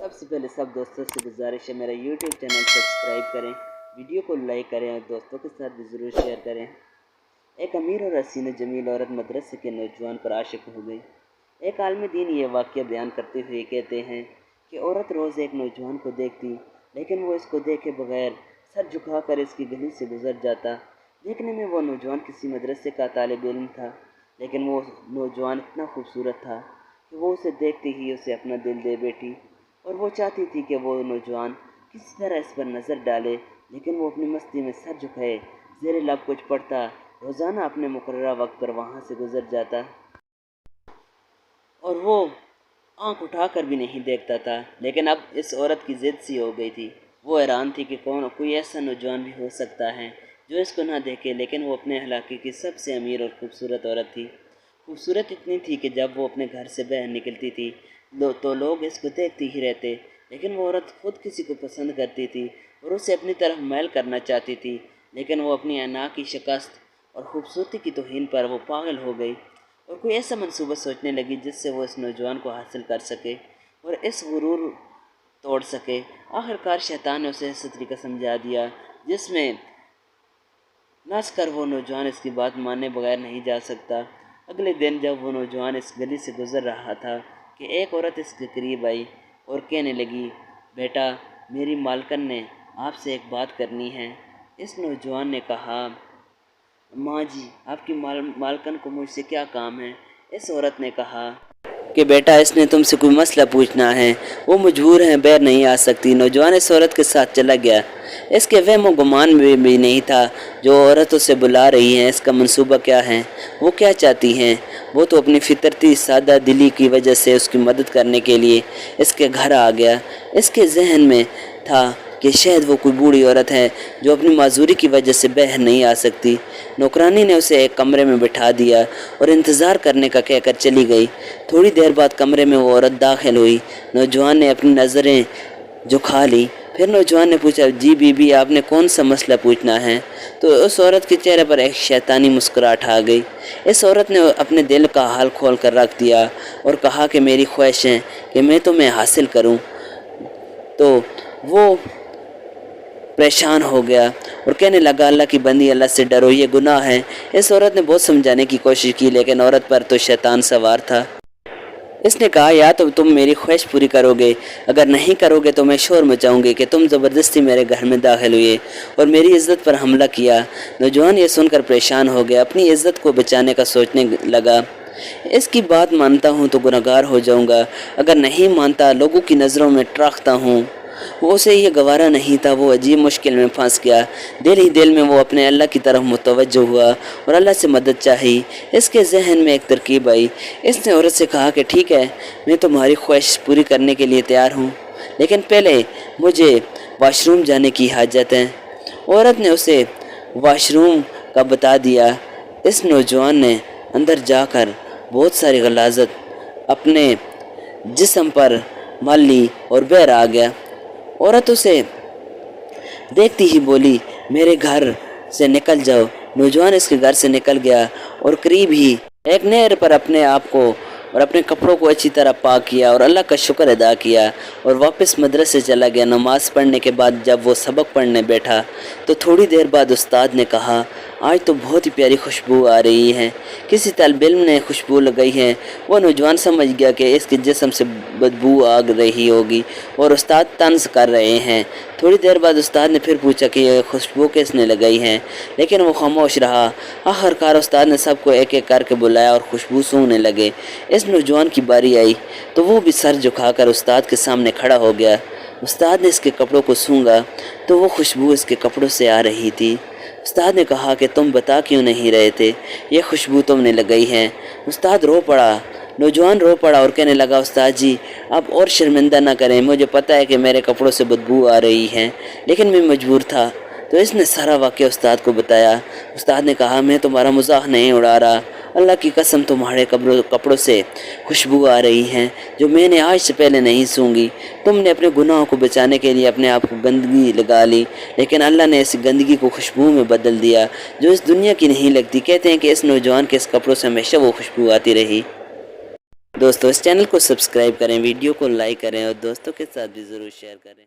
سب سے پہلے سب دوستوں سے گزارش ہے میرا یوٹیوب چینل سبسکرائب کریں، ویڈیو کو لائک کریں اور دوستوں کے ساتھ بھی ضرور شیئر کریں۔ ایک امیر اور حسین جمیل عورت مدرسے کے نوجوان پر عاشق ہو گئی۔ ایک عالم دین یہ واقعہ بیان کرتے ہوئے کہتے ہیں کہ عورت روز ایک نوجوان کو دیکھتی، لیکن وہ اس کو دیکھے بغیر سر جھکا کر اس کی گلی سے گزر جاتا۔ دیکھنے میں وہ نوجوان کسی مدرسے کا طالب علم تھا، لیکن وہ نوجوان اتنا خوبصورت تھا کہ وہ اسے دیکھتے ہی اسے اپنا دل دے بیٹھی، اور وہ چاہتی تھی کہ وہ نوجوان کسی طرح اس پر نظر ڈالے، لیکن وہ اپنی مستی میں سر جھکائے زیر لب کچھ پڑھتا، روزانہ اپنے مقررہ وقت پر وہاں سے گزر جاتا اور وہ آنکھ اٹھا کر بھی نہیں دیکھتا تھا۔ لیکن اب اس عورت کی ضد سی ہو گئی تھی۔ وہ حیران تھی کہ کوئی ایسا نوجوان بھی ہو سکتا ہے جو اس کو نہ دیکھے، لیکن وہ اپنے علاقے کی سب سے امیر اور خوبصورت عورت تھی۔ خوبصورت اتنی تھی کہ جب وہ اپنے گھر سے باہر نکلتی تھی تو لوگ اس کو دیکھتے ہی رہتے، لیکن وہ عورت خود کسی کو پسند کرتی تھی اور اسے اپنی طرف میل کرنا چاہتی تھی، لیکن وہ اپنی انا کی شکست اور خوبصورتی کی توہین پر وہ پاگل ہو گئی اور کوئی ایسا منصوبہ سوچنے لگی جس سے وہ اس نوجوان کو حاصل کر سکے اور اس غرور توڑ سکے۔ آخرکار شیطان نے اسے ایسا طریقہ سمجھا دیا جس میں ناچ کر وہ نوجوان اس کی بات ماننے بغیر نہیں جا سکتا۔ اگلے دن جب وہ نوجوان اس گلی سے گزر رہا تھا کہ ایک عورت اس کے قریب آئی اور کہنے لگی، بیٹا، میری مالکن نے آپ سے ایک بات کرنی ہے۔ اس نوجوان نے کہا، ماں جی، آپ کی مالکن کو مجھ سے کیا کام ہے؟ اس عورت نے کہا کہ بیٹا، اس نے تم سے کوئی مسئلہ پوچھنا ہے، وہ مجبور ہیں، باہر نہیں آ سکتی۔ نوجوان اس عورت کے ساتھ چلا گیا۔ اس کے وہم و گمان میں بھی نہیں تھا جو عورت اسے بلا رہی ہیں اس کا منصوبہ کیا ہے، وہ کیا چاہتی ہیں۔ وہ تو اپنی فطرتی سادہ دلی کی وجہ سے اس کی مدد کرنے کے لیے اس کے گھر آ گیا۔ اس کے ذہن میں تھا کہ شاید وہ کوئی بوڑھی عورت ہے جو اپنی معذوری کی وجہ سے باہر نہیں آ سکتی۔ نوکرانی نے اسے ایک کمرے میں بٹھا دیا اور انتظار کرنے کا کہہ کر چلی گئی۔ تھوڑی دیر بعد کمرے میں وہ عورت داخل ہوئی۔ نوجوان نے اپنی نظریں جھکا لی۔ پھر نوجوان نے پوچھا، جی بی بی، آپ نے کون سا مسئلہ پوچھنا ہے؟ تو اس عورت کے چہرے پر ایک شیطانی مسکراہٹ آ گئی۔ اس عورت نے اپنے دل کا حال کھول کر رکھ دیا اور کہا کہ میری خواہش ہے کہ میں تمہیں حاصل کروں۔ تو وہ پریشان ہو گیا اور کہنے لگا، اللہ کی بندی، اللہ سے ڈرو، یہ گناہ ہے۔ اس عورت نے بہت سمجھانے کی کوشش کی، لیکن عورت پر تو شیطان سوار تھا۔ اس نے کہا، یا تو تم میری خواہش پوری کرو گے، اگر نہیں کرو گے تو میں شور مچاؤں گی کہ تم زبردستی میرے گھر میں داخل ہوئے اور میری عزت پر حملہ کیا۔ نوجوان یہ سن کر پریشان ہو گیا، اپنی عزت کو بچانے کا سوچنے لگا۔ اس کی بات مانتا ہوں تو گنہگار ہو جاؤں گا، اگر نہیں مانتا لوگوں کی نظروں میں ٹراکتا ہوں۔ وہ اسے یہ گوارا نہیں تھا، وہ عجیب مشکل میں پھنس گیا۔ دل ہی دل میں وہ اپنے اللہ کی طرف متوجہ ہوا اور اللہ سے مدد چاہی۔ اس کے ذہن میں ایک ترکیب آئی۔ اس نے عورت سے کہا کہ ٹھیک ہے، میں تمہاری خواہش پوری کرنے کے لیے تیار ہوں، لیکن پہلے مجھے واش روم جانے کی حاجت ہے۔ عورت نے اسے واش روم کا بتا دیا۔ اس نوجوان نے اندر جا کر بہت ساری غلاظت اپنے جسم پر مل لی اور باہر آ گیا۔ عورت اسے دیکھتی ہی بولی، میرے گھر سے نکل جاؤ۔ نوجوان اس کے گھر سے نکل گیا اور قریب ہی ایک نہر پر اپنے آپ کو اور اپنے کپڑوں کو اچھی طرح پاک کیا اور اللہ کا شکر ادا کیا اور واپس مدرسے چلا گیا۔ نماز پڑھنے کے بعد جب وہ سبق پڑھنے بیٹھا تو تھوڑی دیر بعد استاد نے کہا، آج تو بہت ہی پیاری خوشبو آ رہی ہے، کسی طالب علم نے خوشبو لگائی ہے۔ وہ نوجوان سمجھ گیا کہ اس کے جسم سے بدبو آ رہی ہوگی اور استاد طنز کر رہے ہیں۔ تھوڑی دیر بعد استاد نے پھر پوچھا کہ یہ خوشبو کس نے لگائی ہے، لیکن وہ خاموش رہا۔ آخرکار استاد نے سب کو ایک ایک کر کے بلایا اور خوشبو سونگنے لگے۔ اس نوجوان کی باری آئی تو وہ بھی سر جھکا کر استاد کے سامنے کھڑا ہو گیا۔ استاد نے اس کے کپڑوں کو سونگا تو وہ خوشبو اس کے کپڑوں سے آ رہی تھی۔ استاد نے کہا کہ تم بتا کیوں نہیں رہے تھے، یہ خوشبو تم نے لگائی ہے۔ استاد رو پڑا۔ نوجوان رو پڑا اور کہنے لگا، استاد جی، آپ اور شرمندہ نہ کریں، مجھے پتہ ہے کہ میرے کپڑوں سے بدبو آ رہی ہے، لیکن میں مجبور تھا۔ تو اس نے سارا واقعہ استاد کو بتایا۔ استاد نے کہا، میں تمہارا مذاق نہیں اڑا رہا، اللہ کی قسم تمہارے کپڑوں سے خوشبو آ رہی ہے جو میں نے آج سے پہلے نہیں سونگی۔ تم نے اپنے گناہوں کو بچانے کے لیے اپنے آپ کو گندگی لگا لی، لیکن اللہ نے اس گندگی کو خوشبو میں بدل دیا جو اس دنیا کی نہیں لگتی۔ کہتے ہیں کہ اس نوجوان کے اس کپڑوں سے ہمیشہ وہ خوشبو آتی رہی۔ دوستو اس چینل کو سبسکرائب کریں، ویڈیو کو لائک کریں اور دوستوں کے ساتھ بھی ضرور شیئر کریں۔